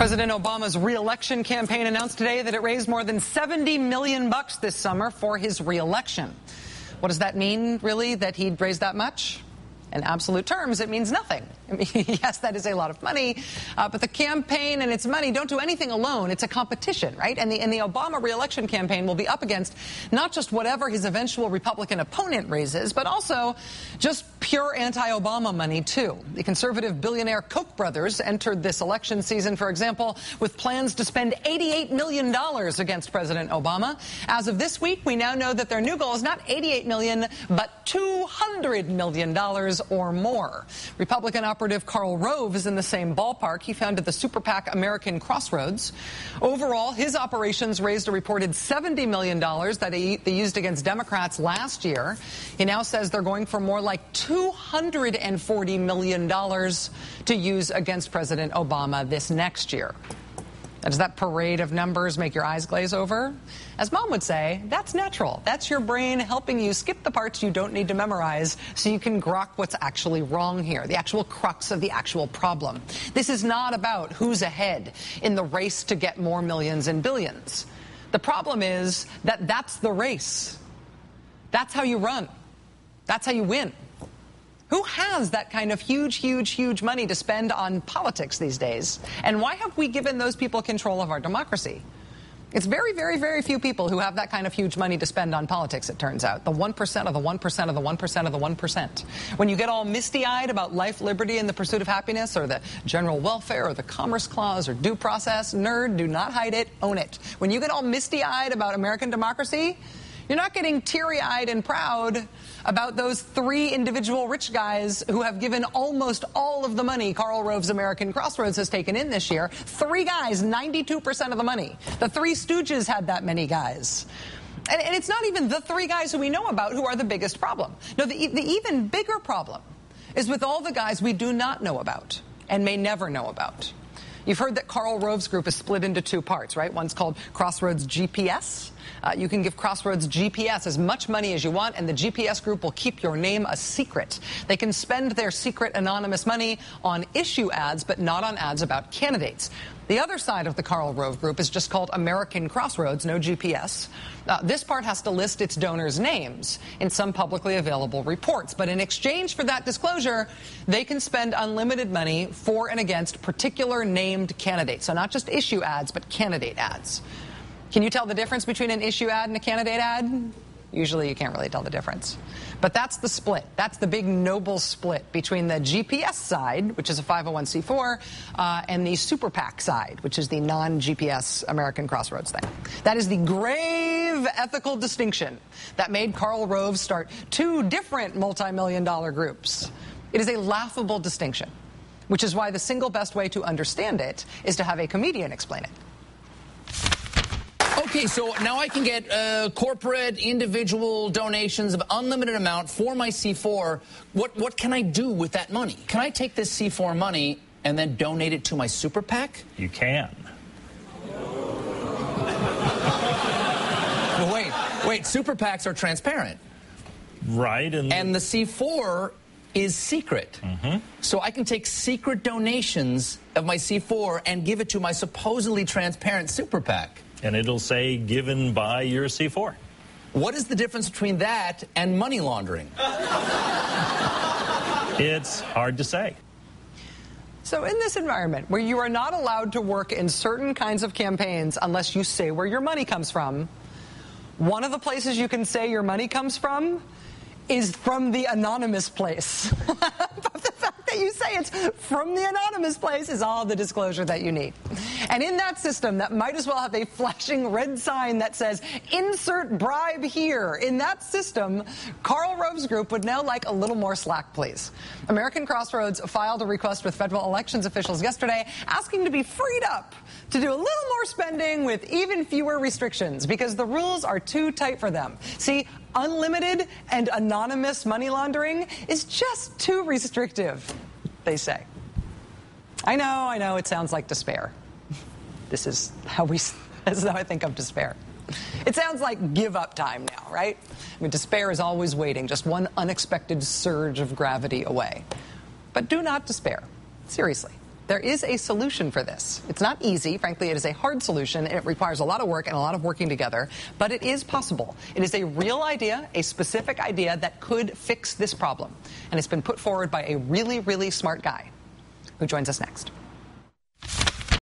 President Obama's re-election campaign announced today that it raised more than $70 million this summer for his re-election. What does that mean, really, that he'd raised that much? In absolute terms, it means nothing. I mean, yes, that is a lot of money, but the campaign and its money don't do anything alone. It's a competition, right? And the Obama re-election campaign will be up against not just whatever his eventual Republican opponent raises, but also just pure anti-Obama money, too. The conservative billionaire Koch brothers entered this election season, for example, with plans to spend $88 million against President Obama. As of this week, we now know that their new goal is not $88 million, but $200 million or more. Republican operative Karl Rove is in the same ballpark. He founded the super PAC American Crossroads. Overall, his operations raised a reported $70 million that they used against Democrats last year. He now says they're going for more like $240 million to use against President Obama this next year. Does that parade of numbers make your eyes glaze over? As Mom would say, that's natural. That's your brain helping you skip the parts you don't need to memorize so you can grok what's actually wrong here, the actual crux of the actual problem. This is not about who's ahead in the race to get more millions and billions. The problem is that that's the race. That's how you run. That's how you win. Who has that kind of huge money to spend on politics these days? And why have we given those people control of our democracy? It's very few people who have that kind of huge money to spend on politics, it turns out. The 1% of the 1% of the 1% of the 1%. When you get all misty-eyed about life, liberty, and the pursuit of happiness, or the general welfare, or the Commerce Clause, or due process, nerd, do not hide it, own it. When you get all misty-eyed about American democracy, you're not getting teary-eyed and proud about those three individual rich guys who have given almost all of the money Karl Rove's American Crossroads has taken in this year. Three guys, 92% of the money. The Three Stooges had that many guys. And it's not even the three guys who we know about who are the biggest problem. No, the even bigger problem is with all the guys we do not know about and may never know about. You've heard that Karl Rove's group is split into two parts, right? One's called Crossroads GPS. You can give Crossroads GPS as much money as you want, and the GPS group will keep your name a secret. They can spend their secret anonymous money on issue ads, but not on ads about candidates. The other side of the Karl Rove group is just called American Crossroads, no GPS. This part has to list its donors' names in some publicly available reports. But in exchange for that disclosure, they can spend unlimited money for and against particular named candidates. So not just issue ads, but candidate ads. Can you tell the difference between an issue ad and a candidate ad? Usually you can't really tell the difference. But that's the split. That's the big noble split between the GPS side, which is a 501c4, and the super PAC side, which is the non-GPS American Crossroads thing. That is the grave ethical distinction that made Karl Rove start two different multi-million-dollar groups. It is a laughable distinction, which is why the single best way to understand it is to have a comedian explain it. Okay, so now I can get corporate, individual donations of unlimited amount for my C4. What can I do with that money? Can I take this C4 money and then donate it to my super PAC? You can. Well, wait, super PACs are transparent. Right. And the C4 is secret. Mm-hmm. So I can take secret donations of my C4 and give it to my supposedly transparent super PAC. And it'll say given by your C4. What is the difference between that and money laundering? It's hard to say. So in this environment where you are not allowed to work in certain kinds of campaigns unless you say where your money comes from, one of the places you can say your money comes from is from the anonymous place. The fact that you say it's from the anonymous place is all the disclosure that you need. And in that system, that might as well have a flashing red sign that says, insert bribe here. In that system, Karl Rove's group would now like a little more slack, please. American Crossroads filed a request with federal elections officials yesterday asking to be freed up to do a little more spending with even fewer restrictions because the rules are too tight for them. See, unlimited and anonymous money laundering is just too restrictive, they say. I know, it sounds like despair. This is how I think of despair. It sounds like give up time now, right? I mean, despair is always waiting, just one unexpected surge of gravity away. But do not despair. Seriously. There is a solution for this. It's not easy. Frankly, it is a hard solution. It requires a lot of work and a lot of working together, but it is possible. It is a real idea, a specific idea that could fix this problem. And it's been put forward by a really, really smart guy who joins us next.